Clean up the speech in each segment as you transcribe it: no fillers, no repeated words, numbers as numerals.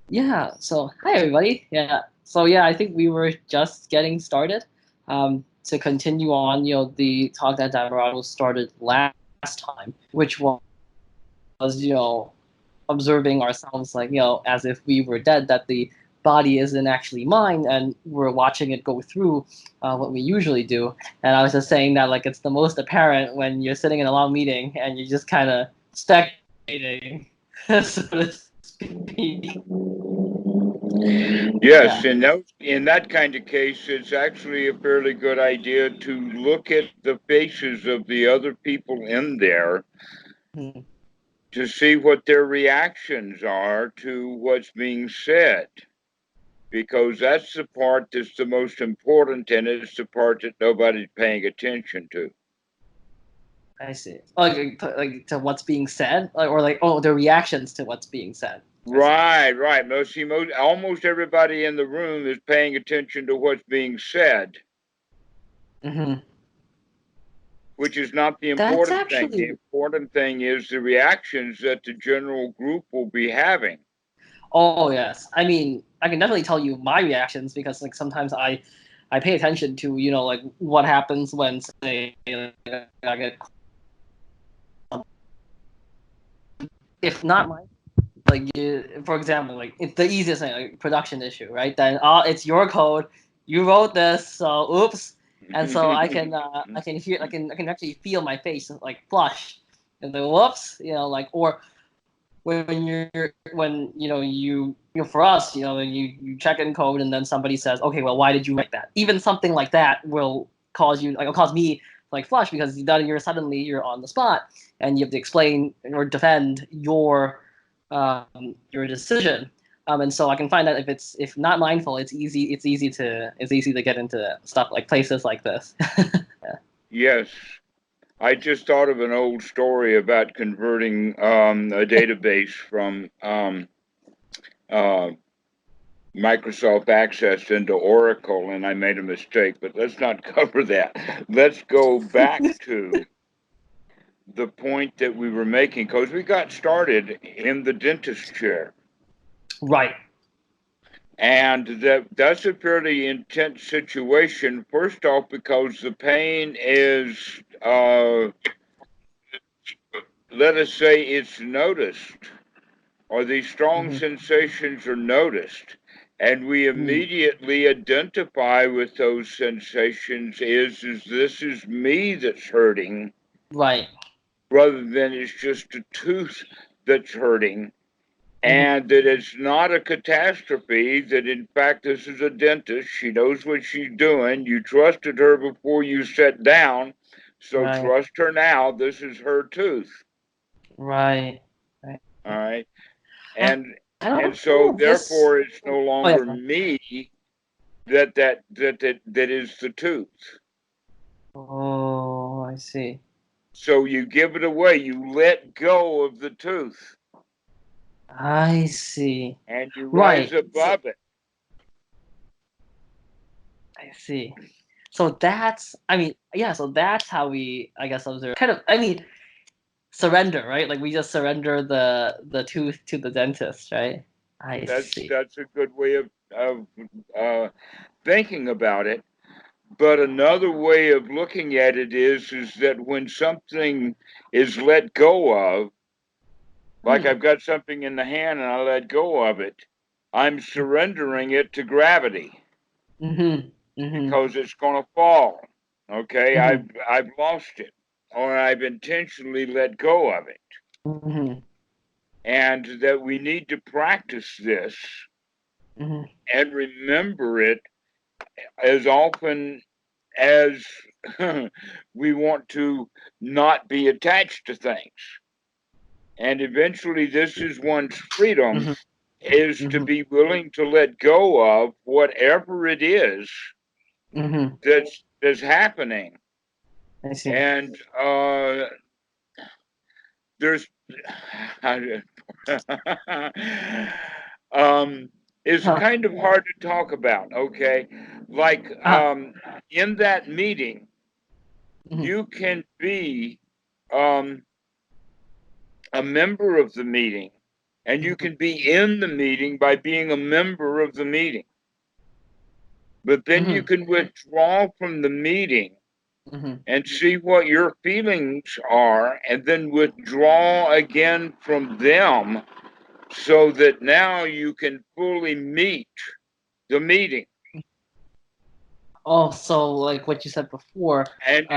Yeah, so hi everybody. Yeah. So yeah, I think we were just getting started. To continue on, the talk that Dhammarato started last time, which was, observing ourselves like, as if we were dead, that the body isn't actually mine, and we're watching it go through what we usually do. And I was just saying that like it's the most apparent when you're sitting in a long meeting and you're just kind of spectating, so to speak. Yes, Yeah. in that kind of case, it's actually a fairly good idea to look at the faces of the other people in there Mhm. to see what their reactions are to what's being said, because that's the part that's the most important, and it's the part that nobody's paying attention to. I see. Like to what's being said, like, or like the reactions to what's being said. I see. Right, right. Almost everybody in the room is paying attention to what's being said, Hmm. which is not the That's important thing. The actually. important thing is the reactions that the general group will be having. Oh yes. I mean, I can definitely tell you my reactions because like sometimes I pay attention to like what happens when say like, I get if not my like for example like it's the easiest thing like production issue right then it's your code you wrote this so oops and so I can hear I can actually feel my face like flush and the whoops like or when for us you check in code and then somebody says okay well why did you write that even something like that will cause you like it'll cause me like flush because then you're on the spot and you have to explain or defend your decision. And so I can find that if not mindful, it's easy to get into stuff like places like this. Yeah. Yes, I just thought of an old story about converting a database from uh, Microsoft Access into Oracle, and I made a mistake, but let's not cover that. Let's go back to the point that we were making because we got started in the dentist chair. Right. And that's a fairly intense situation. First off, because the pain is, let us say, it's noticed, or these strong Hmm. sensations are noticed, and we Mm. immediately identify with those sensations. Is this is me that's hurting, Right. rather than it's just a tooth that's hurting, Hmm. and that it's not a catastrophe, that in fact this is a dentist. She knows what she's doing. You trusted her before you sat down, so Right. trust her now. This is her tooth. Right. Right. All right. And And also and so this. therefore it's no Oh yeah. longer me that is the tooth. Oh, I see. So you give it away. You let go of the tooth I see. and you rise Right. So above it. I see. So that's, I mean, yeah, so that's how we, I guess, observe. Kind of, I mean, surrender, right? Like we just surrender the tooth to the dentist, right? I see. That's a good way of uh, thinking about it. But another way of looking at it is that when something is let go of, like Hmm. I've got something in the hand and I let go of it, I'm surrendering it to gravity Mm-hmm. Mm-hmm. because it's going to fall. Okay, Mm-hmm. I've lost it, or I've intentionally let go of it, Mm-hmm. and that we need to practice this Mm-hmm. and remember it as often as we want to not be attached to things. And eventually, this is one's freedom, Mm-hmm. is to Mm-hmm. be willing to let go of whatever it is Mm-hmm. that's happening. I see. And there's um, it's Huh. kind of hard to talk about. Okay, like in that meeting, Mm-hmm. you can be um, a member of the meeting, And you can be in the meeting by being a member of the meeting. But then you can withdraw from the meeting and see what your feelings are, and then withdraw again from them so that now you can fully meet the meeting. Oh, so like what you said before, And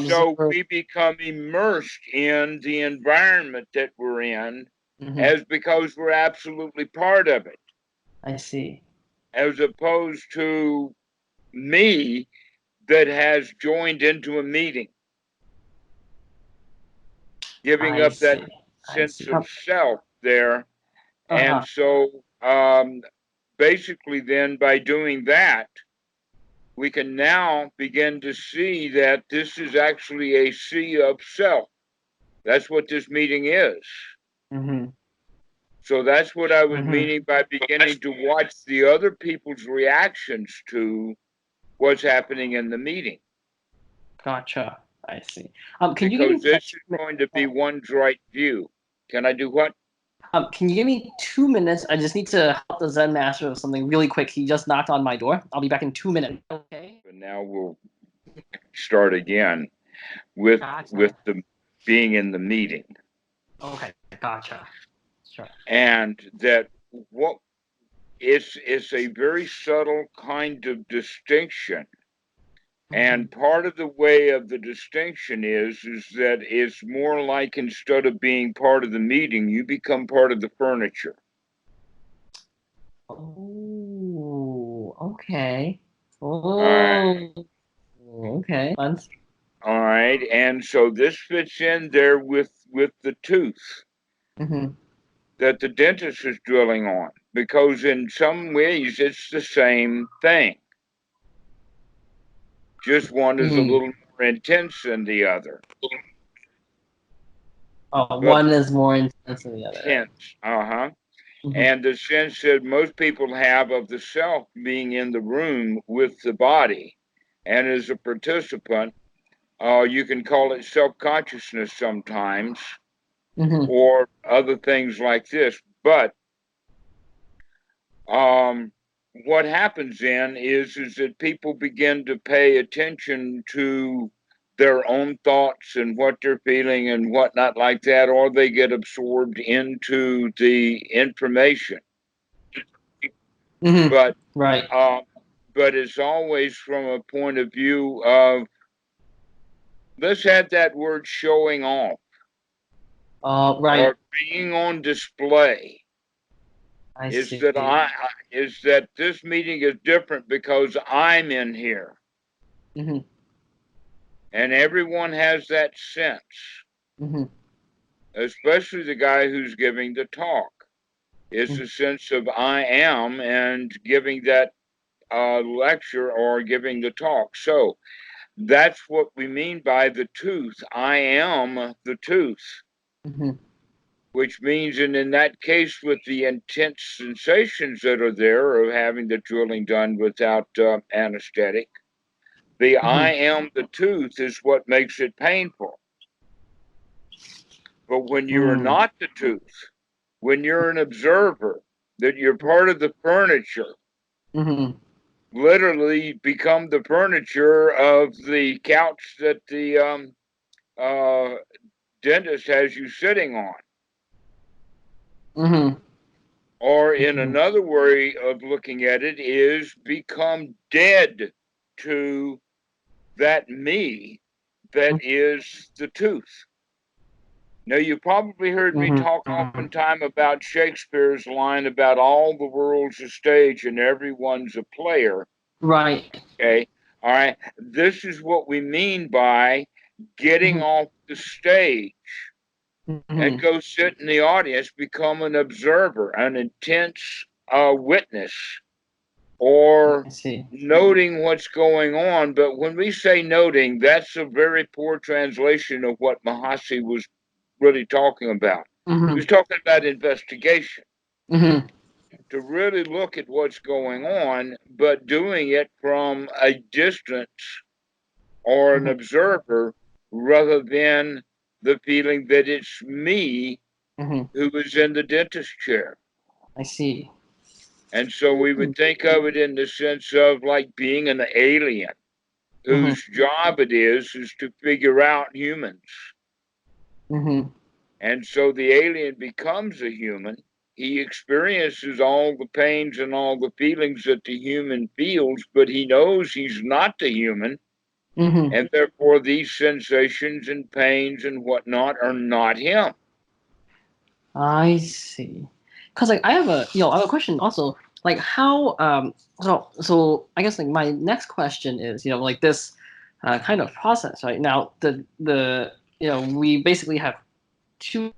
so observe. we become immersed in the environment that we're in as because we're absolutely part of it. I see. As opposed to me that has joined into a meeting, giving I up that see. I sense see. of self there. And Uh-huh. so basically then by doing that, we can now begin to see that this is actually a sea of self. That's what this meeting is. So that's what I was meaning by beginning to watch the other people's reactions to what's happening in the meeting. Gotcha. I see. Can you give Because me this is going to be one's right view. Can I do what? can you give me 2 minutes? I just need to help the Zen master with something really quick. He just knocked on my door. I'll be back in 2 minutes. Okay. And now we'll start again with Gotcha. the being in the meeting. Okay. Gotcha. Sure. And that what it's a very subtle kind of distinction. And part of the way of the distinction is that it's more like instead of being part of the meeting, you become part of the furniture. Oh, okay. All right. Okay. All right. And so this fits in there with the tooth that the dentist is drilling on, because in some ways it's the same thing. Just one is a little more intense than the other. Oh, one is more intense than the other. Intense. And the sense that most people have of the self being in the room with the body and as a participant, you can call it self-consciousness sometimes, or other things like this. But what happens then is that people begin to pay attention to their own thoughts and what they're feeling and whatnot like that, or they get absorbed into the information. But right. But it's always from a point of view of, let's have that word, showing off, Right. or being on display. I Is see. that this meeting is different because I'm in here, and everyone has that sense, especially the guy who's giving the talk. It's a sense of I am, and giving that lecture or giving the talk. So that's what we mean by the tooth. I am the tooth. Which means, and in that case, with the intense sensations that are there of having the drilling done without anesthetic, the I am the tooth is what makes it painful. But when you are not the tooth, when you're an observer, that you're part of the furniture, literally become the furniture of the couch that the dentist has you sitting on. Or in another way of looking at it is become dead to that me that is the tooth. Now, you probably heard me talk oftentimes about Shakespeare's line about all the world's a stage and everyone's a player. Right. Okay. All right. This is what we mean by getting off the stage and go sit in the audience, become an observer, an intense witness, or noting what's going on. But when we say noting, that's a very poor translation of what Mahasi was really talking about. He was talking about investigation, to really look at what's going on, but doing it from a distance or an observer rather than the feeling that it's me who was in the dentist chair. I see. And so we would think of it in the sense of like being an alien whose job it is to figure out humans. And so the alien becomes a human. He experiences all the pains and all the feelings that the human feels, but he knows he's not the human. And therefore, these sensations and pains and whatnot are not him. I see. Because like I have a question also. Like how so I guess like my next question is like this kind of process right now the we basically have two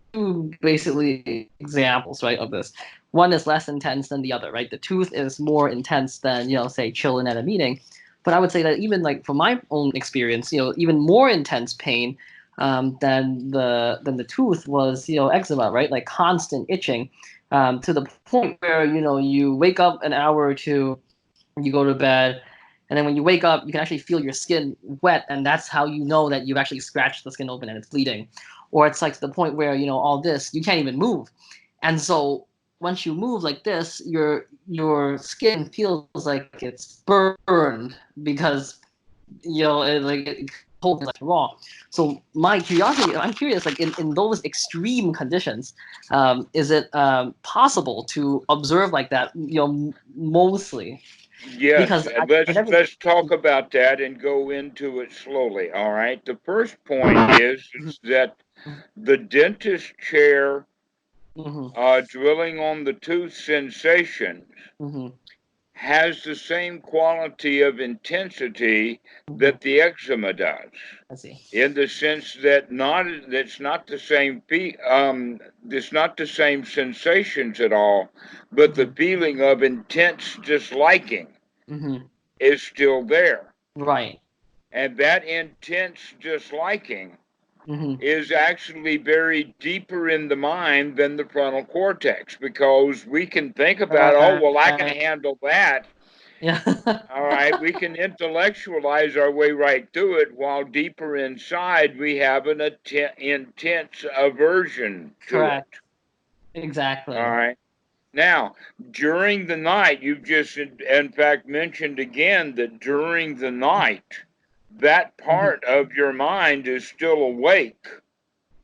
basically examples right of this. One is less intense than the other, right? The tooth is more intense than say chilling at a meeting, but I would say that even like from my own experience, even more intense pain than the tooth was eczema, right? Like constant itching, to the point where you wake up an hour or two, you go to bed, and then when you wake up, you can actually feel your skin wet, and that's how you know that you've actually scratched the skin open and it's bleeding. Or it's like to the point where all this you can't even move, and so once you move like this, your skin feels like it's burned because it holds like raw. So my curiosity, I'm curious, like in those extreme conditions, is it possible to observe like that? Mostly Yes, because I never. let's talk about that and go into it slowly. All right. The first point is that the dentist chair drilling on the tooth sensation has the same quality of intensity that the eczema does. I see. In the sense that that's not the same it's not the same sensations at all, but the feeling of intense disliking is still there. Right. And that intense disliking is actually buried deeper in the mind than the frontal cortex, because we can think about, oh, well, I can handle that. Yeah. All right, we can intellectualize our way right through it, while deeper inside we have an intense aversion to it. Correct. Exactly. All right. Now, during the night, you've just, in fact, mentioned again that during the night, that part of your mind is still awake.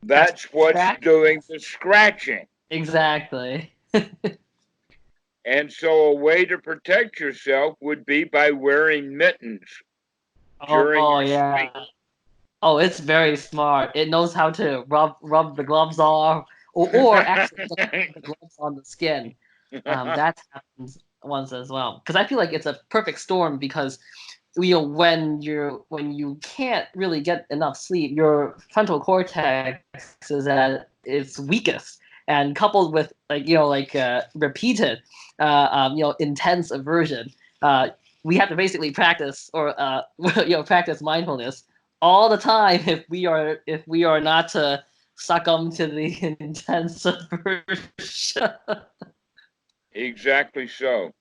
That's what's doing the scratching. Exactly. And so a way to protect yourself would be by wearing mittens during your sleep. Oh, it's very smart. It knows how to rub the gloves off, or actually just put the gloves on the skin. That happens once as well. Because I feel like it's a perfect storm because when you can't really get enough sleep, your frontal cortex is at its weakest, and coupled with repeated intense aversion, we have to basically practice or practice mindfulness all the time if we are not to succumb to the intense aversion. Exactly so.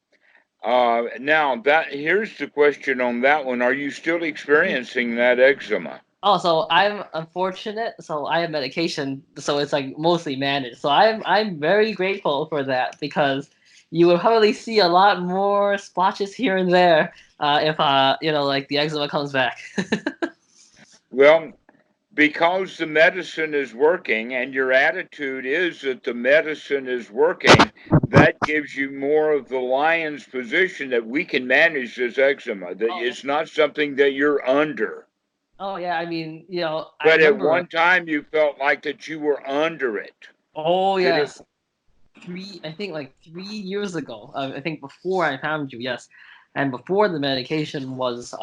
Now that here's the question on that one: are you still experiencing that eczema? Oh, so I'm unfortunate. So I have medication, so it's like mostly managed. So I'm very grateful for that because you will probably see a lot more splotches here and there if like the eczema comes back. Well, because the medicine is working and your attitude is that the medicine is working, that gives you more of the lion's position that we can manage this eczema, that it's not something that you're under. Oh yeah, I mean, I But at remember. one time you felt like that you were under it. Oh Did it? yes, I think like 3 years ago. I think before I found you, yes, and before the medication was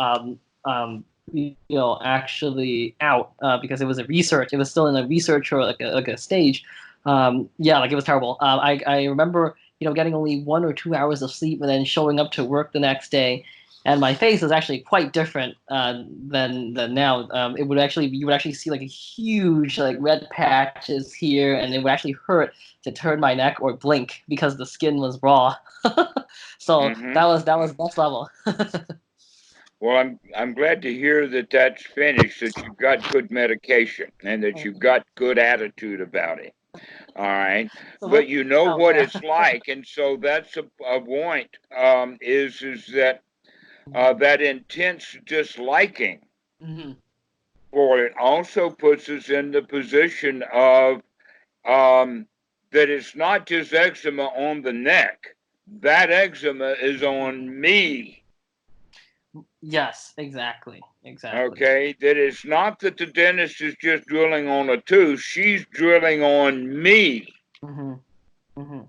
actually out because it was a research. It was still in a research or like a stage. Yeah, like it was terrible. I remember getting only 1 or 2 hours of sleep and then showing up to work the next day, and my face is actually quite different than now. It would actually you would actually see like a huge like red patches here, and it would actually hurt to turn my neck or blink because the skin was raw. So that was next level. Well, I'm glad to hear that that's finished, that you've got good medication and that you've got good attitude about it. All right. So But what? you know Oh what yeah. it's like. And so that's a point, is that that intense disliking Mm-hmm. for it also puts us in the position of that it's not just eczema on the neck. That eczema is on me. Yes, exactly, exactly. Okay, that it's not that the dentist is just drilling on a tooth, she's drilling on me. Mm-hmm. Mm-hmm.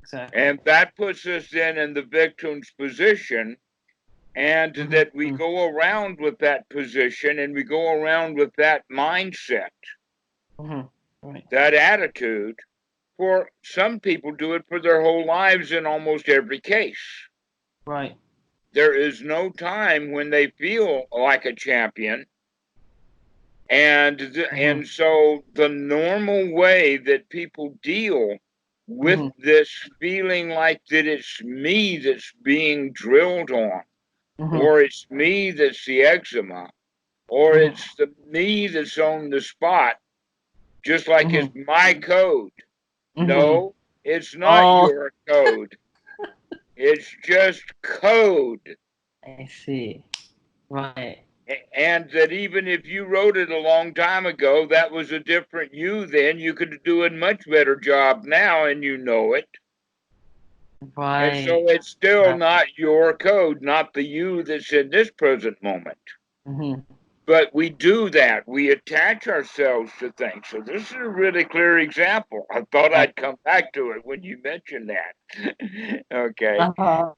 Exactly. And that puts us then in the victim's position, and that we Mm-hmm. go around with that position and we go around with that mindset, Mm-hmm. Right. that attitude. For some people, do it for their whole lives in almost every case. Right. There is no time when they feel like a champion. And Mm-hmm. so the normal way that people deal with Mm-hmm. this feeling like that it's me that's being drilled on, Mm-hmm. or it's me that's the eczema, or Mm-hmm. it's the me that's on the spot, just like it's Mm-hmm. my code. Mm-hmm. No, it's not Oh, your code. It's just code. I see. Right. And that even if you wrote it a long time ago, that was a different you then. You could do a much better job now, and you know it. And Right. so it's still Exactly. not your code, not the you that's in this present moment. Mm-hmm. But we do that. We attach ourselves to things. So this is a really clear example. I thought Yeah. I'd come back to it when you mentioned that. Okay. Uh-huh.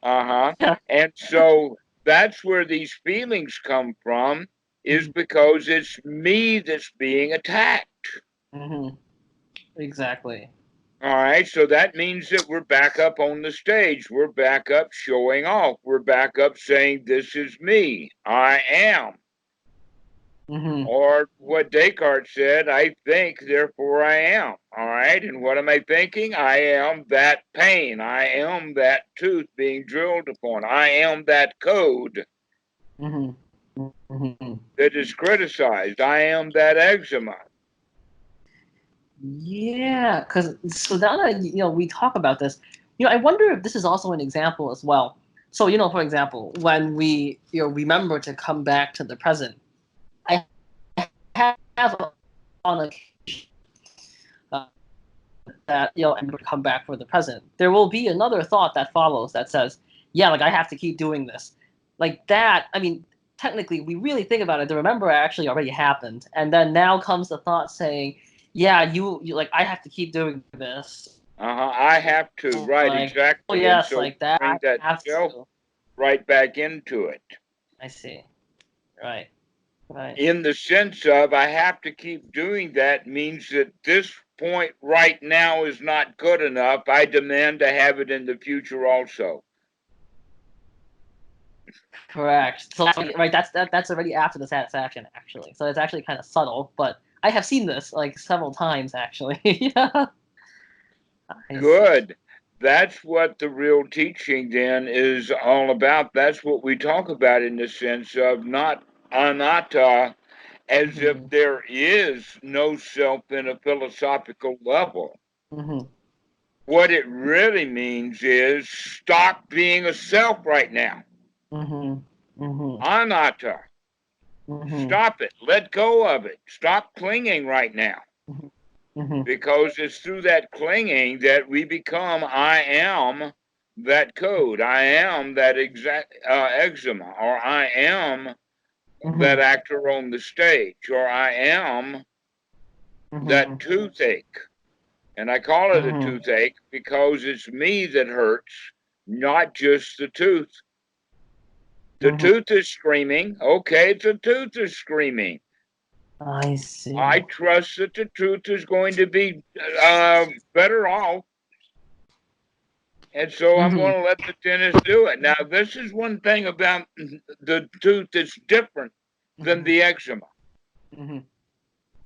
Uh-huh. Yeah. And so that's where these feelings come from, is Mm-hmm. because it's me that's being attacked. Mm-hmm. Exactly. All right. So that means that we're back up on the stage. We're back up showing off. We're back up saying, this is me. I am. Mm-hmm. Or what Descartes said, I think, therefore I am. All right. And what am I thinking? I am that pain. I am that tooth being drilled upon. I am that code Mm-hmm. Mm-hmm. that is criticized. I am that eczema. Yeah, because so now that we talk about this, I wonder if this is also an example as well. So for example, when we remember to come back to the present, I have on occasion that and come back for the present. There will be another thought that follows that says, yeah, like I have to keep doing this, like that. I mean, technically, we really think about it. The remember actually already happened, and then now comes the thought saying, yeah, you like I have to keep doing this. I have to, right, Like, oh exactly. And yes, so like that. bring I that have self to. right back into it. I see. Right. Right. In the sense of, I have to keep doing that means that this point right now is not good enough. I demand to have it in the future also. Correct. So right, that's already after the satisfaction actually. So it's actually kind of subtle, but I have seen this like several times actually. Yeah. I see. Good. That's what the real teaching then is all about. That's what we talk about in the sense of not anatta, as if Mm-hmm. there is no self in a philosophical level. Mm-hmm. What it really means is stop being a self right now. Mm-hmm. Mm-hmm. Anatta. Mm-hmm. Stop it. Let go of it. Stop clinging right now. Mm-hmm. Because it's through that clinging that we become I am that code. I am that exact eczema, or I am that Mm-hmm. actor on the stage, or I am that Mm-hmm. toothache. And I call it a Mm-hmm. toothache because it's me that hurts, not just the tooth. The Mm-hmm. tooth is screaming. Okay, the tooth is screaming. I see. I trust that the tooth is going to be better off. And so I'm Mm-hmm. going to let the dentist do it. Now, this is one thing about the tooth that's different than Mm-hmm. the eczema. Mm-hmm.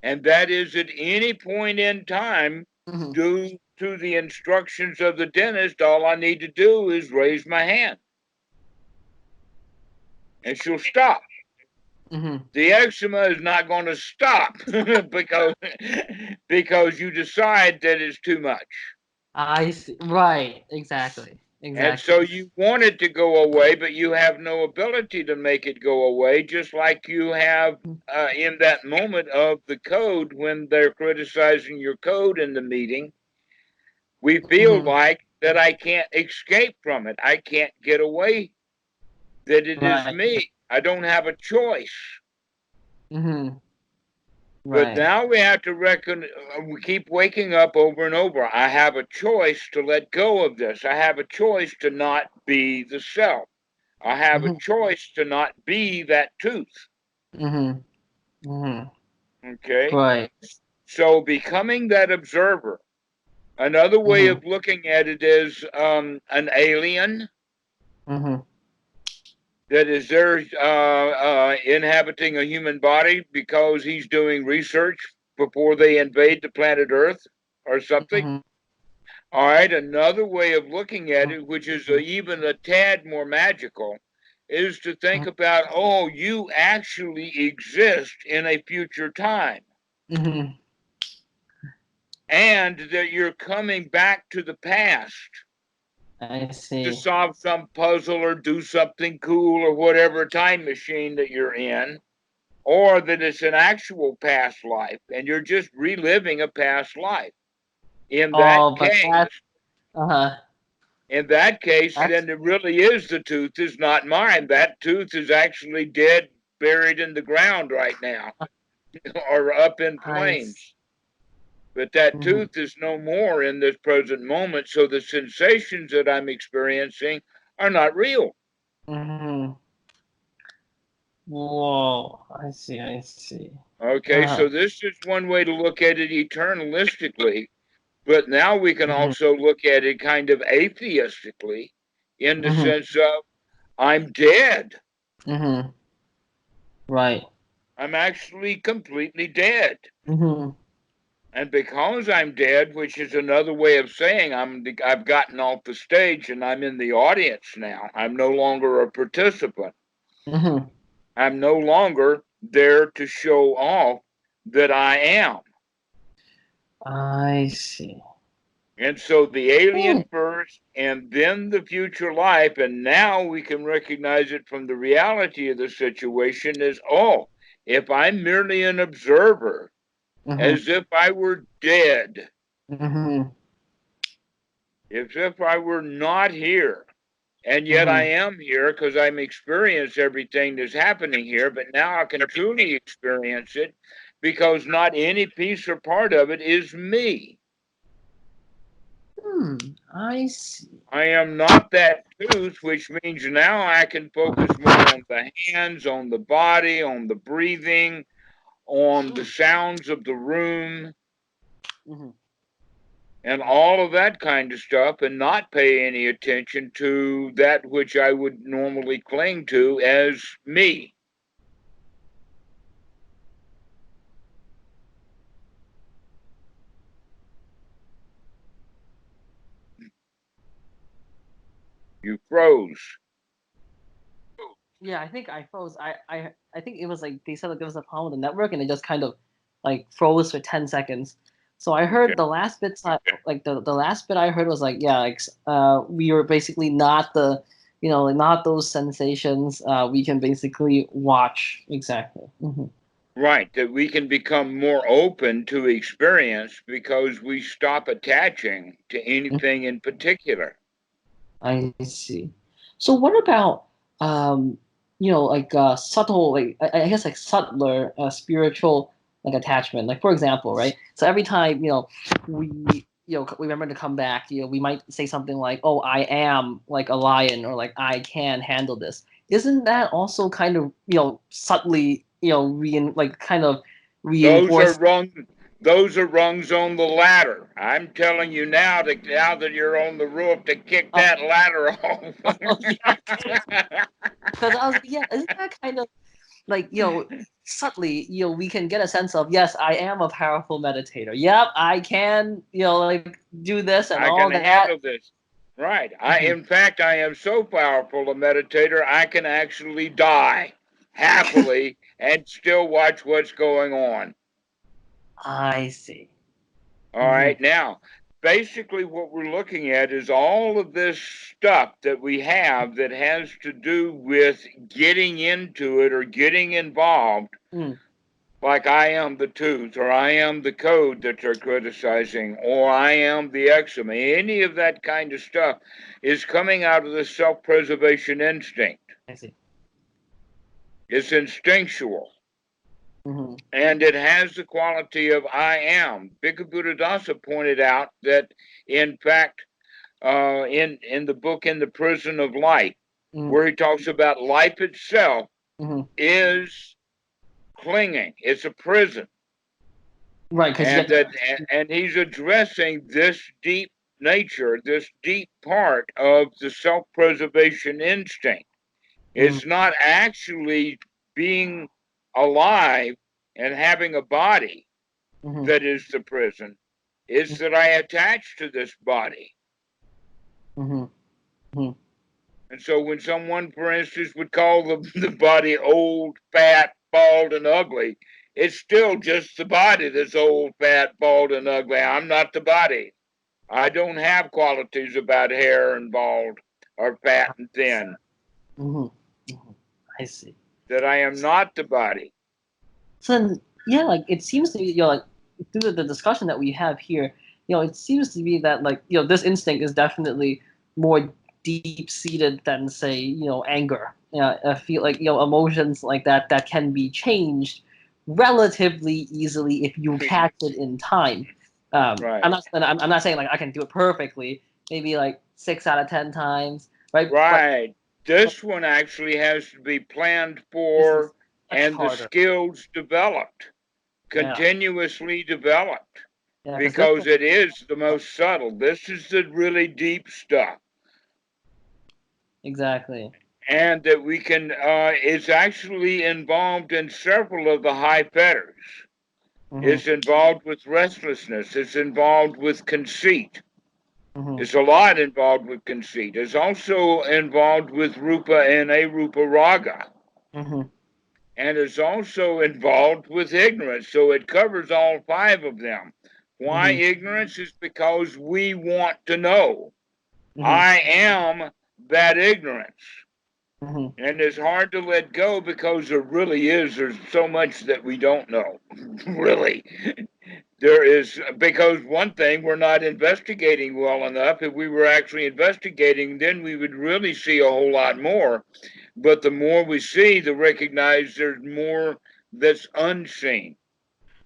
And that is at any point in time, Mm-hmm. due to the instructions of the dentist, all I need to do is raise my hand. And she'll stop. The eczema is not going to stop because you decide that it's too much. I see. Right. Exactly. And so Exactly. you want it to go away, but you have no ability to make it go away, just like you have in that moment of the code when they're criticizing your code in the meeting. We feel like that I can't escape from it. I can't get away, that it is Right. me. I don't have a choice. But Right. now we have to reckon, we keep waking up over and over. I have a choice to let go of this. I have a choice to not be the self. I have a choice to not be that tooth. Okay? Right. So becoming that observer. Another way of looking at it is an alien that is there inhabiting a human body because he's doing research before they invade the planet Earth or something. All right, another way of looking at it, which is even a tad more magical, is to think about, oh, you actually exist in a future time. And that you're coming back to the past I see. to solve some puzzle or do something cool or whatever time machine that you're in, or that it's an actual past life and you're just reliving a past life. In that Oh, but case, that. in that case, That's. then it really is the tooth is not mine. That tooth is actually dead, buried in the ground right now, or up in I. flames. But that tooth is no more in this present moment, so the sensations that I'm experiencing are not real. Whoa. I see. I see. Okay, so this is one way to look at it eternalistically, but now we can also look at it kind of atheistically in the sense of I'm dead. Right. I'm actually completely dead. And because I'm dead, which is another way of saying I've gotten off the stage and I'm in the audience now. I'm no longer a participant. I'm no longer there to show off that I am. I see. And so the alien first and then the future life. And now we can recognize it from the reality of the situation is, oh, if I'm merely an observer, as if I were dead, as if I were not here. And yet I am here because I'm experiencing everything that's happening here, but now I can truly experience it because not any piece or part of it is me. I see. I am not that tooth, which means now I can focus more on the hands, on the body, on the breathing, on the sounds of the room, and all of that kind of stuff, and not pay any attention to that which I would normally cling to as me. You froze. Yeah, I think I froze. I think it was like they said that there was a problem with the network, and it just kind of like froze for 10 seconds. So I Okay. heard the last bits, like the last bit I heard was like, yeah, like we were basically not the, like not those sensations. We can basically watch exactly. Right, that we can become more open to experience because we stop attaching to anything in particular. I see. So what about like subtle, like I guess like subtler spiritual like attachment. Like for example, right? So every time we we remember to come back, we might say something like, "Oh, I am like a lion," or like, "I can handle this." Isn't that also kind of subtly like kind of Those are reinforce? rungs. Those are rungs on the ladder. I'm telling you now that you're on the roof to kick Oh, that ladder off. oh yeah, because I was yeah, isn't that kind of like subtly we can get a sense of, yes, I am a powerful meditator, yep, I can like do this and I can all that. handle this. Right. In fact, I am so powerful a meditator, I can actually die happily and still watch what's going on. I see. All right. Now, basically what we're looking at is all of this stuff that we have that has to do with getting into it or getting involved. Like I am the tooth, or I am the code that they're criticizing, or I am the eczema. Any of that kind of stuff is coming out of the self-preservation instinct. I see. It's instinctual. And it has the quality of I am. Bhikkhu Buddhadasa pointed out that, in fact, in the book In the Prison of Life, where he talks about life itself is clinging. It's a prison. Right. And he's addressing this deep nature, this deep part of the self-preservation instinct. It's not actually being alive and having a body that is the prison. It's that I attach to this body. And so when someone, for instance, would call the body old, fat, bald, and ugly, it's still just the body that's old, fat, bald, and ugly. I'm not the body. I don't have qualities about hair and bald or fat and thin. I see. That I am not the body. So yeah, like it seems to be, like through the discussion that we have here, it seems to be that like this instinct is definitely more deep-seated than say anger. I feel like emotions like that can be changed relatively easily if you catch it in time. Right. I'm not saying like I can do it perfectly. Maybe like 6 out of 10 times. Right. Right. This one actually has to be planned for and the skills developed, continuously developed, because it is the most subtle. This is the really deep stuff. Exactly. And that we can, it's actually involved in several of the high fetters. It's involved with restlessness. It's involved with conceit. It's a lot involved with conceit. It's also involved with rupa and arupa raga. And it's also involved with ignorance. So it covers all 5 of them. Why ignorance? Is because we want to know. I am that ignorance. And it's hard to let go because there's so much that we don't know. Really. There is, because one thing, we're not investigating well enough. If we were actually investigating, then we would really see a whole lot more. But the more we see, the recognize there's more that's unseen.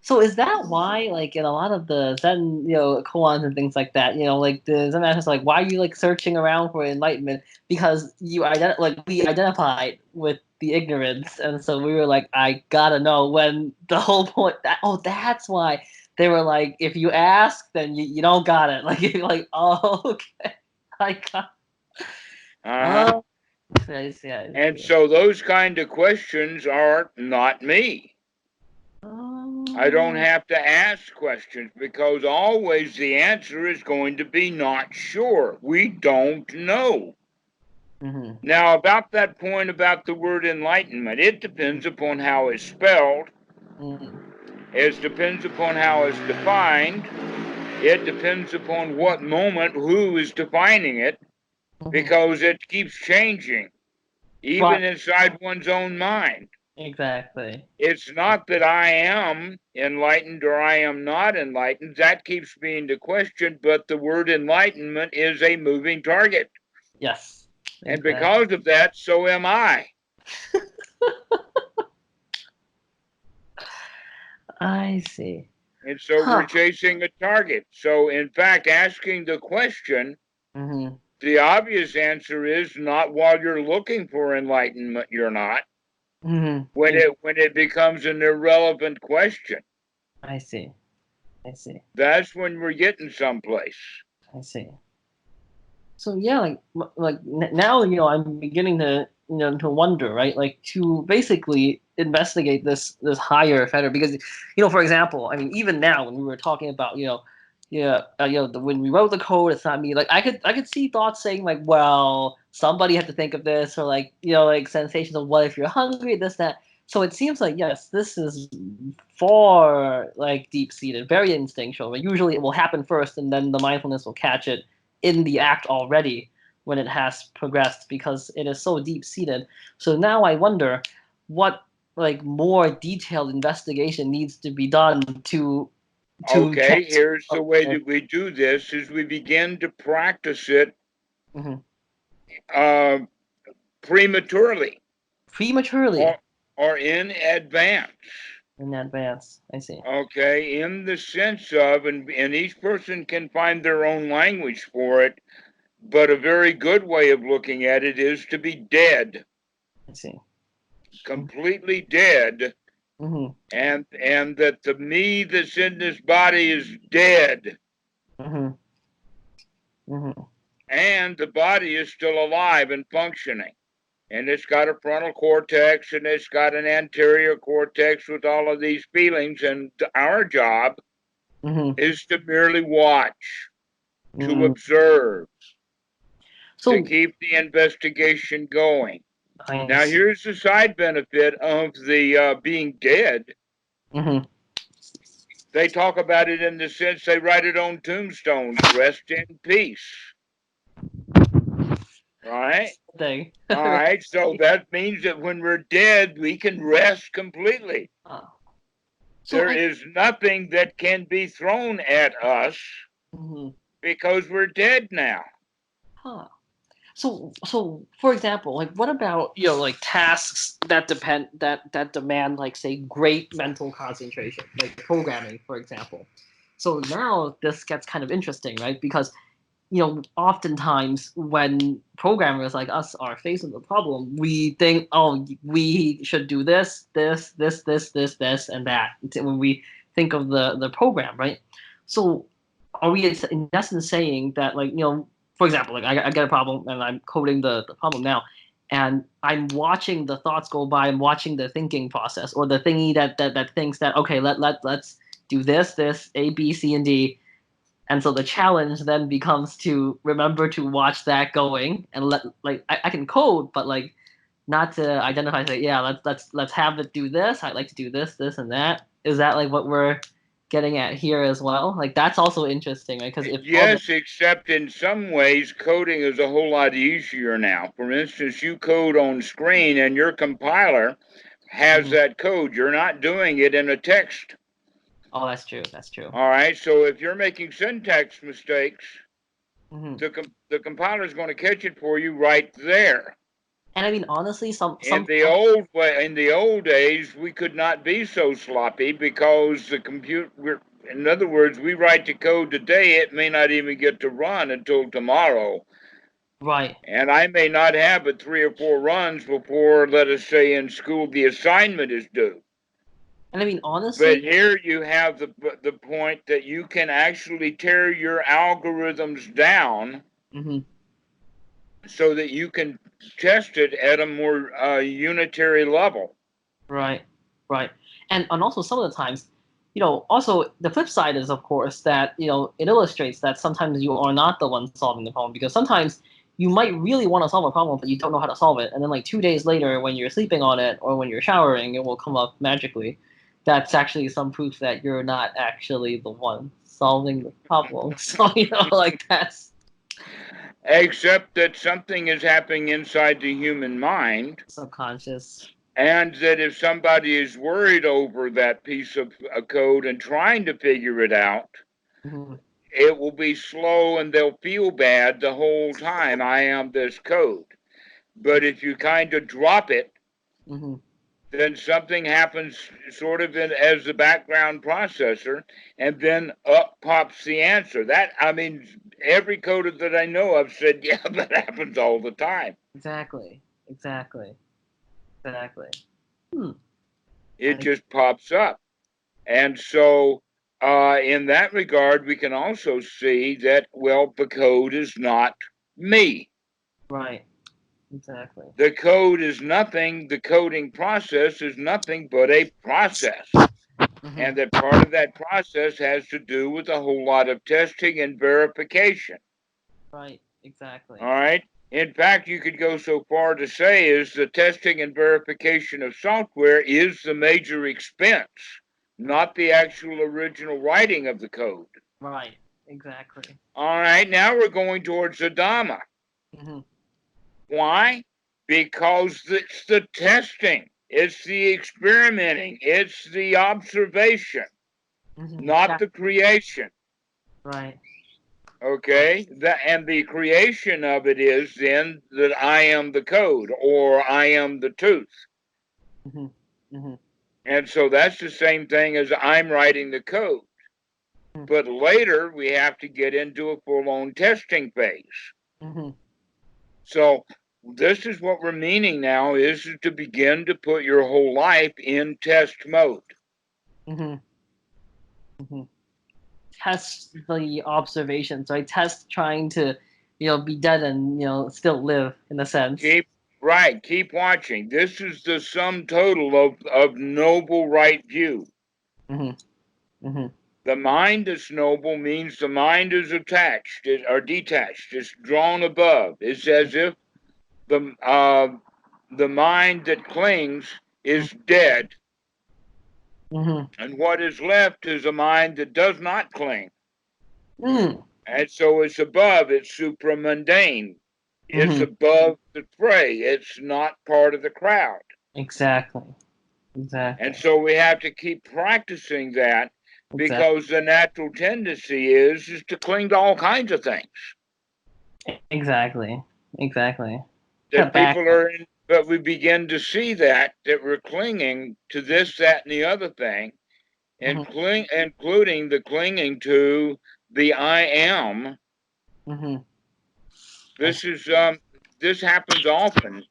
So is that why, like in a lot of the Zen, koans and things like that, like the Zen master's like, why are you like searching around for enlightenment? Because we identified with the ignorance, and so we were like, I gotta know. When the whole point that's why they were like, if you ask, then you don't got it. Like you're like, oh, okay, I got. I see. And so those kind of questions are not me. I don't have to ask questions because always the answer is going to be not sure. We don't know. Now, about that point about the word enlightenment, it depends upon how it's spelled. It depends upon how it's defined. It depends upon what moment, who is defining it, because it keeps changing, even inside one's own mind. Exactly. It's not that I am enlightened or I am not enlightened. That keeps being the question, but the word enlightenment is a moving target. Yes. Exactly. And because of that, so am I. I see. And so we're chasing a target. So, in fact, asking the question, the obvious answer is not while you're looking for enlightenment, you're not. When it becomes an irrelevant question. I see. That's when we're getting someplace. I see. So yeah, like now I'm beginning to to wonder, right? Like to basically investigate this higher fetter, because for example, I mean even now when we were talking about when we wrote the code, it's not me. Like I could see thoughts saying like, well, somebody had to think of this, or like like sensations of what if you're hungry, this that. So it seems like, yes, this is far like deep-seated, very instinctual. But usually it will happen first, and then the mindfulness will catch it in the act already when it has progressed because it is so deep-seated. So now I wonder what like more detailed investigation needs to be done to Okay, catch. here's the way that we do this: is we begin to practice it Mm-hmm. uh, prematurely Prematurely or in advance. in advance. I see. Okay, in the sense of, and each person can find their own language for it, but a very good way of looking at it is to be dead, I see. completely dead, Mm-hmm. and that the me that's in this body is dead, Mm-hmm. Mm-hmm. and the body is still alive and functioning. And it's got a frontal cortex and it's got an anterior cortex with all of these feelings. And our job Mm-hmm. is to merely watch, to Mm-hmm. observe, to So keep the investigation going. I Now, see. here's the side benefit of the being dead. Mm-hmm. They talk about it in the sense they write it on tombstones: rest in peace. Right? Thing. All right. So that means that when we're dead, we can rest completely. Ah. So There is nothing that can be thrown at us mhm. because we're dead now. Huh. So for example, like what about like tasks that demand like say great mental concentration, like programming, for example. So now this gets kind of interesting, right? Because oftentimes when programmers like us are faced with a problem, we think, oh, we should do this, and that when we think of the program, right? So are we in essence saying that, like, for example, like I get a problem and I'm coding the problem now, and I'm watching the thoughts go by, I'm watching the thinking process or the thingy that thinks that, okay, let's do this, A, B, C, and D, and so the challenge then becomes to remember to watch that going and I can code, but like not to identify say, yeah, let's have it do this. I'd like to do this, and that. Is that like what we're getting at here as well? Like that's also interesting, right? Because if all the Yes, except in some ways, coding is a whole lot easier now. For instance, you code on screen and your compiler has Mhm. that code. You're not doing it in a text. Oh, that's true. That's true. All right. So if you're making syntax mistakes, Hmm. the compiler is going to catch it for you right there. And I mean, honestly, In the old days, we could not be so sloppy because the computer. In other words, we write the code today; it may not even get to run until tomorrow, right. and I may not have but 3 or 4 runs before, let us say, in school, the assignment is due. And I mean, But honestly, here you have the point that you can actually tear your algorithms down hmm so that you can test it at a more unitary level. right, right. And also some of the times, also the flip side is of course that it illustrates that sometimes you are not the one solving the problem, because sometimes you might really want to solve a problem but you don't know how to solve it, and then like 2 days later when you're sleeping on it or when you're showering it will come up magically. That's actually some proof that you're not actually the one solving the problem. So like that's Except that something is happening inside the human mind, subconscious. and that if somebody is worried over that piece of code and trying to figure it out, Hmm. it will be slow and they'll feel bad the whole time. I am this code. But if you kind of drop it, Hmm. then something happens sort of as the background processor, and then up pops the answer. That, I mean, every coder that I know of said, yeah, that happens all the time. Exactly. Exactly. Exactly. Hmm. It just pops up. And so, in that regard, we can also see that, well, the code is not me. Right. Exactly. The code is nothing, the coding process is nothing but a process. Hmm. And that part of that process has to do with a whole lot of testing and verification. Right. Exactly. All right. In fact, you could go so far to say is the testing and verification of software is the major expense, not the actual original writing of the code. Right. Exactly. All right. Now we're going towards the Dhamma. Mm-hmm. Why? Because it's the testing, it's the experimenting, it's the observation, Mm-hmm. not the creation. Right. Right. Okay, and the creation of it is then that I am the code or I am the tooth. Mm-hmm. Mm-hmm. And so that's the same thing as I'm writing the code. But later we have to get into a full-on testing phase. Mm-hmm. So this is what we're meaning now is to begin to put your whole life in test mode. Mm-hmm. Mm-hmm. Test the observations, right? Test trying to, be dead and still live in a sense. Keep watching. This is the sum total of noble right view. Mm-hmm. Mm-hmm. The mind is noble means the mind is attached or detached. It's drawn above. It's as if the mind that clings is dead, Mm-hmm. and what is left is a mind that does not cling. Mm. And so it's above. It's supramundane. It's Mm-hmm. above the fray. It's not part of the crowd. Exactly. Exactly. And so we have to keep practicing that Exactly. because the natural tendency is to cling to all kinds of things. Exactly. Exactly. That Cut back. people are in, but we begin to see that we're clinging to this, that, and the other thing, and including the clinging to the I am. Mm-hmm. This happens often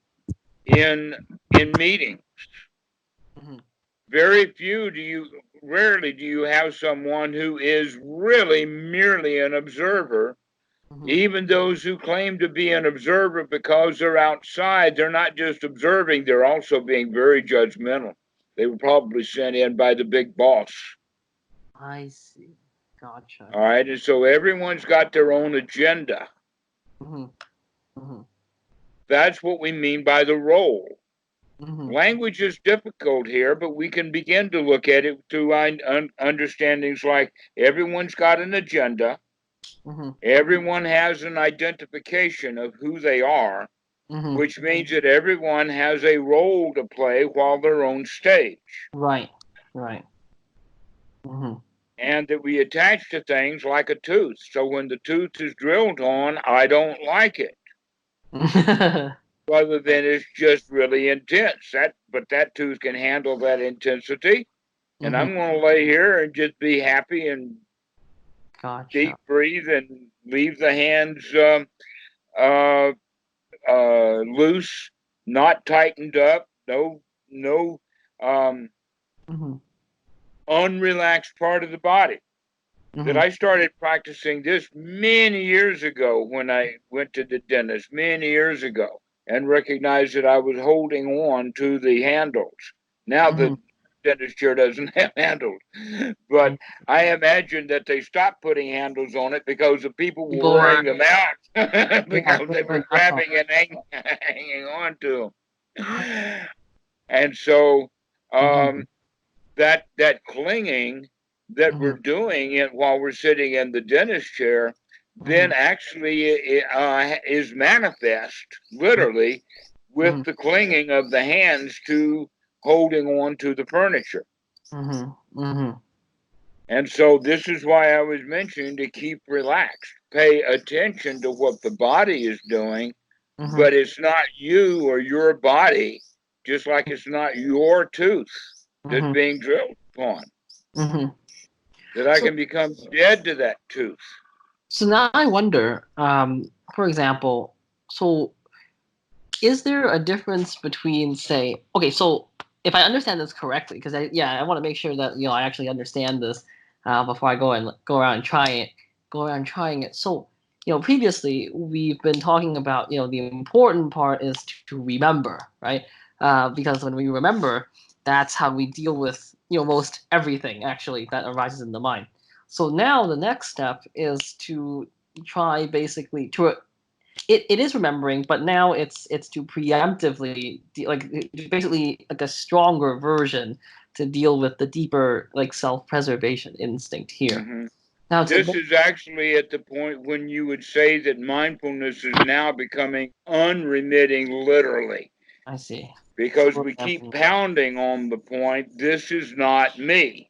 in meetings. Mm-hmm. Rarely do you have someone who is really merely an observer. Mm-hmm. Even those who claim to be an observer because they're outside, they're not just observing, they're also being very judgmental. They were probably sent in by the big boss. I see. Gotcha. All right. And so everyone's got their own agenda. Mm-hmm. Mm-hmm. That's what we mean by the role. Mm-hmm. Language is difficult here, but we can begin to look at it through understandings like everyone's got an agenda. Mm-hmm. Everyone has an identification of who they are, Mm-hmm. which means that everyone has a role to play while they're on stage. Right. Right. Mm-hmm. And that we attach to things like a tooth. So when the tooth is drilled on, I don't like it. Rather than it's just really intense. But that tooth can handle that intensity. And I'm going to lay here and just be happy and deep breathe and leave the hands loose, not tightened up, no unrelaxed part of the body. That I started practicing this many years ago when I went to the dentist, many years ago, and recognized that I was holding on to the handles. Now the dentist chair doesn't have handles, but I imagine that they stopped putting handles on it because the people were wearing them out because they were grabbing and hanging on to them. And so that clinging that we're doing it while we're sitting in the dentist chair then actually is manifest literally with the clinging of the hands to holding on to the furniture. And so this is why I was mentioning to keep relaxed, pay attention to what the body is doing, but it's not you or your body, just like it's not your tooth that's being drilled upon. That I can become dead to that tooth. So now I wonder, for example, so is there a difference between, say, okay, so if I understand this correctly, because I want to make sure that I actually understand this before I go around trying it. So previously we've been talking about the important part is to remember, right? Because when we remember, that's how we deal with most everything actually that arises in the mind. So now the next step is to try basically to it is remembering, but now it's to preemptively basically like a stronger version to deal with the deeper like self-preservation instinct here. Hmm. Now This is actually at the point when you would say that mindfulness is now becoming unremitting, literally, I see. because So we keep pounding on the point, this is not me.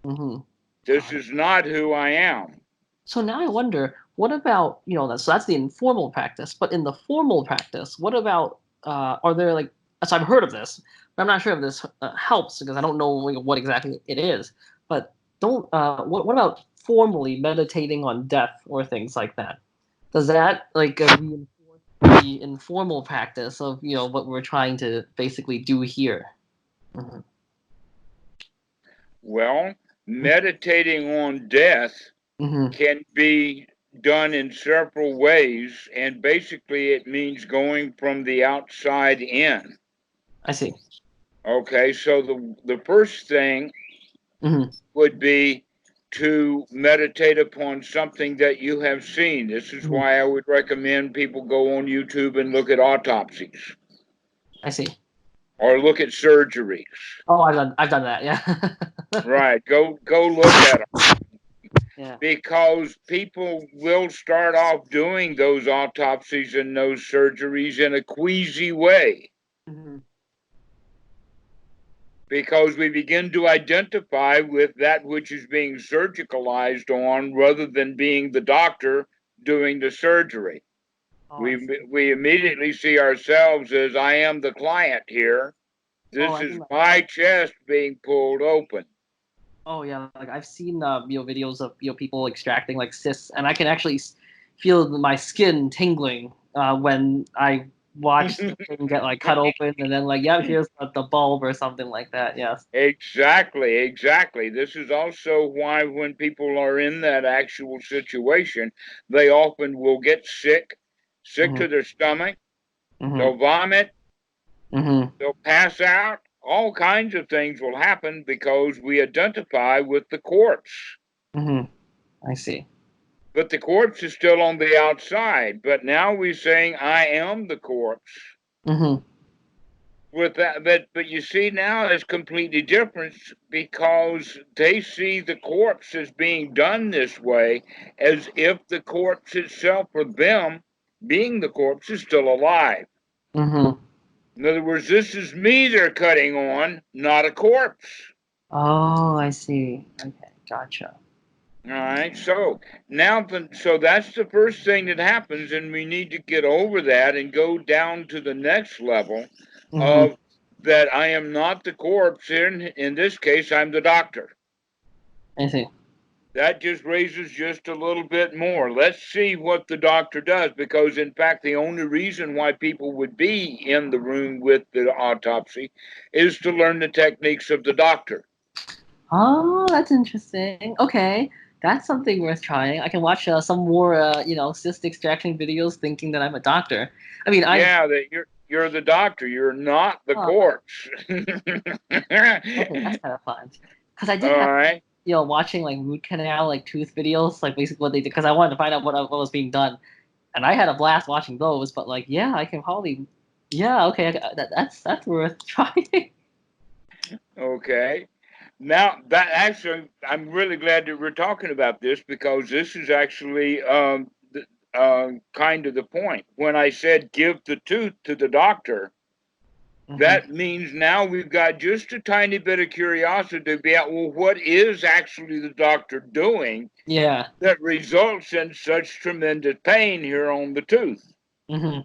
mm-hmm. This is not who I am. So now I wonder, what about, so that's the informal practice, but in the formal practice, what about, are there like, so I've heard of this, but I'm not sure if this helps because I don't know what exactly it is. But what about formally meditating on death or things like that? Does that like reinforce the informal practice of, what we're trying to basically do here? Mm-hmm. Well, meditating on death Mm-hmm. can be done in several ways, and basically it means going from the outside in. I see. Okay, so the first thing Mm-hmm. would be to meditate upon something that you have seen. This is Mm-hmm. why I would recommend people go on YouTube and look at autopsies I see. or look at surgeries. Oh, I've done that. Yeah. Right, go look at them, Yeah. because people will start off doing those autopsies and those surgeries in a queasy way, Mm-hmm. because we begin to identify with that which is being surgicalized on rather than being the doctor doing the surgery. Oh, I We, see. we immediately see ourselves as, I am the client here. Oh, This I is think. my chest being pulled open. Oh yeah, like I've seen videos of people extracting like cysts, and I can actually feel my skin tingling when I watch the thing get like cut open, and then like here's the bulb or something like that. Yes. Exactly, exactly. This is also why when people are in that actual situation, they often will get sick, sick Mm-hmm. to their stomach, Mm-hmm. they'll vomit, Mm-hmm. they'll pass out. All kinds of things will happen because we identify with the corpse. Mm-hmm. I see. But the corpse is still on the outside. But now we're saying, I am the corpse. Mm-hmm. With that, but you see now it's completely different, because they see the corpse as being done this way, as if the corpse itself, for them, being the corpse, is still alive. Mm-hmm. In other words, this is me they're cutting on, not a corpse. Oh, I see. Okay, gotcha. All right, so now, so that's the first thing that happens, and we need to get over that and go down to the next level Mm-hmm. of that I am not the corpse. In this case, I'm the doctor. I see. That just raises just a little bit more. Let's see what the doctor does, because in fact, the only reason why people would be in the room with the autopsy is to learn the techniques of the doctor. Oh, that's interesting. Okay, that's something worth trying. I can watch some more, cyst extraction videos, thinking that I'm a doctor. I mean, I've. Yeah, that you're the doctor. You're not the Oh, corpse. okay, that's kind of fun. Because I did All have, right. watching like root canal, like tooth videos, like basically what they did, because I wanted to find out what was being done, and I had a blast watching those. But like, yeah, I can probably, yeah, okay, that's worth trying. Okay. Now that actually, I'm really glad that we're talking about this, because this is actually kind of the point. When I said give the tooth to the doctor, Hmm. that means now we've got just a tiny bit of curiosity about, well, what is actually the doctor doing Yeah. that results in such tremendous pain here on the tooth, Hmm.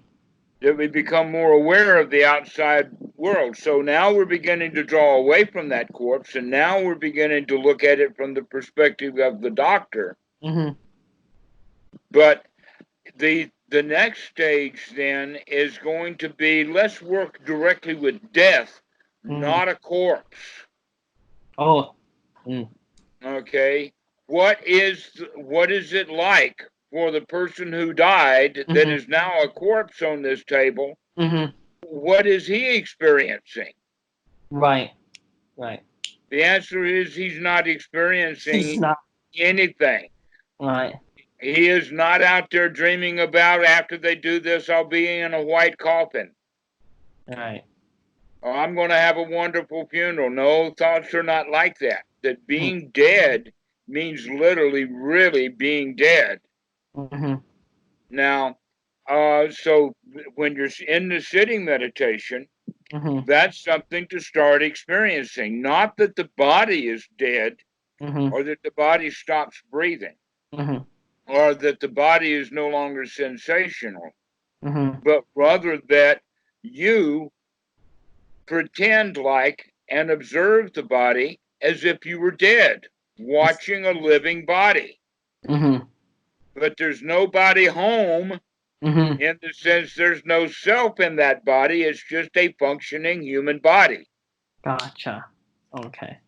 that we become more aware of the outside world. So now we're beginning to draw away from that corpse, and now we're beginning to look at it from the perspective of the doctor. Hmm. But the next stage then is going to be, let's work directly with death, Hmm. not a corpse. Oh. Mm. Okay, what is it like for the person who died that Hmm. is now a corpse on this table? Hmm. What is he experiencing? Right. Right. The answer is, he's not He's experiencing not anything. right. He is not out there dreaming about, after they do this, I'll be in a white coffin. Right. Oh, I'm going to have a wonderful funeral. No, thoughts are not like that. That being dead means literally, really being dead. Mm-hmm. Now, so when you're in the sitting meditation, Mm-hmm. that's something to start experiencing. Not that the body is dead, Mm-hmm. or that the body stops breathing, Mm-hmm. or that the body is no longer sensational, Mm-hmm. but rather that you pretend like and observe the body as if you were dead, watching a living body. Mm-hmm. But there's no body home, Mm-hmm. in the sense there's no self in that body. It's just a functioning human body. Gotcha. Okay.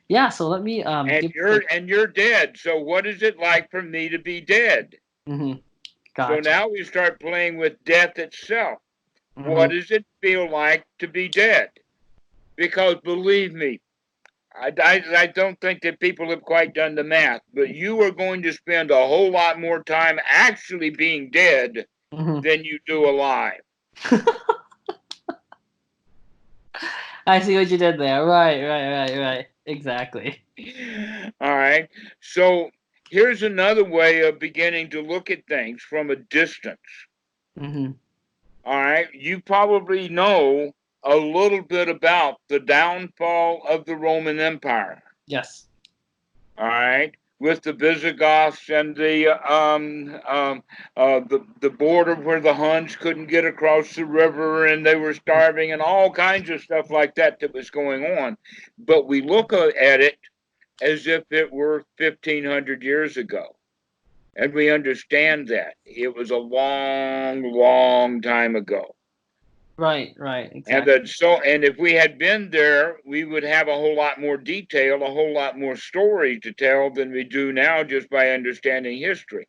Yeah, so let me And give the you're dead. So what is it like for me to be dead? mm-hmm. So Gotcha. now we start playing with death itself. Mm-hmm. What does it feel like to be dead? Because believe me, I don't think that people have quite done the math, but you are going to spend a whole lot more time actually being dead Mm-hmm. than you do alive. I see what you did there. Right. Exactly. All right. So here's another way of beginning to look at things from a distance. Mm-hmm. All right. You probably know a little bit about the downfall of the Roman Empire. Yes. All right, with the Visigoths and the border where the Huns couldn't get across the river and they were starving and all kinds of stuff like that that was going on. But we look at it as if it were 1,500 years ago. And we understand that it was a long, long time ago. Right, And exactly. that and if we had been there, we would have a whole lot more detail, a whole lot more story to tell than we do now just by understanding history.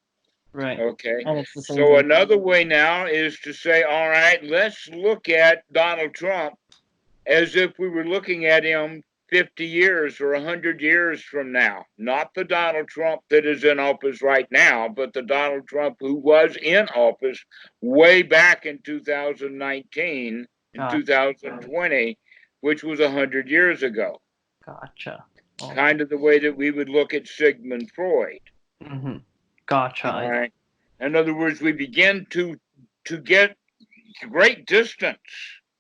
Right. Okay. And it's the same So thing. another way now is to say, all right, let's look at Donald Trump as if we were looking at him 50 years or 100 years from now. Not the Donald Trump that is in office right now, but the Donald Trump who was in office way back in 2019 and Gotcha. 2020, which was 100 years ago. Gotcha. Okay. Kind of the way that we would look at Sigmund Freud. Mm-hmm. Gotcha. All right. In other words, we begin to get great distance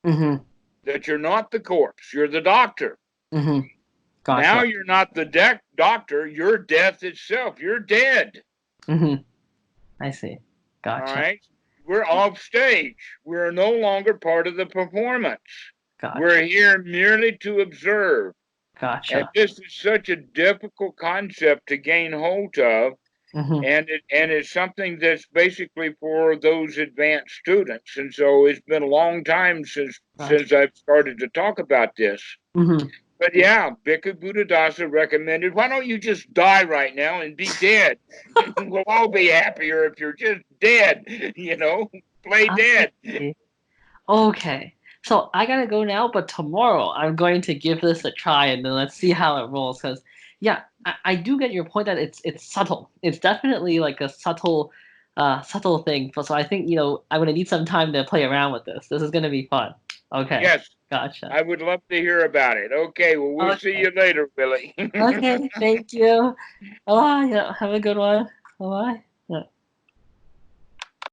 Mm-hmm. that you're not the corpse, you're the doctor. Mm-hmm. Now Gotcha. you're not the doctor, you're death itself. You're dead. Mm-hmm. I see. All Gotcha. right. We're off stage. We're no longer part of the performance. Gotcha. We're here merely to observe. And Gotcha. this is such a difficult concept to gain hold of. Mm-hmm. And it's something that's basically for those advanced students. And so it's been a long time Gotcha. since I've started to talk about this. Mm-hmm. But yeah, Bhikkhu Buddhadasa recommended, why don't you just die right now and be dead? We'll all be happier if you're just dead, play I dead. see. Okay. So I gotta go now, but tomorrow I'm going to give this a try and then let's see how it rolls. Because yeah, I do get your point that it's subtle. It's definitely like a subtle thing. So I think I'm gonna need some time to play around with this. This is gonna be fun. Okay. Yes, Gotcha. I would love to hear about it. Okay, well, we'll see Okay. you later, Willy. Okay. Thank you. Bye. Yeah. Have a good one. Bye. Yeah.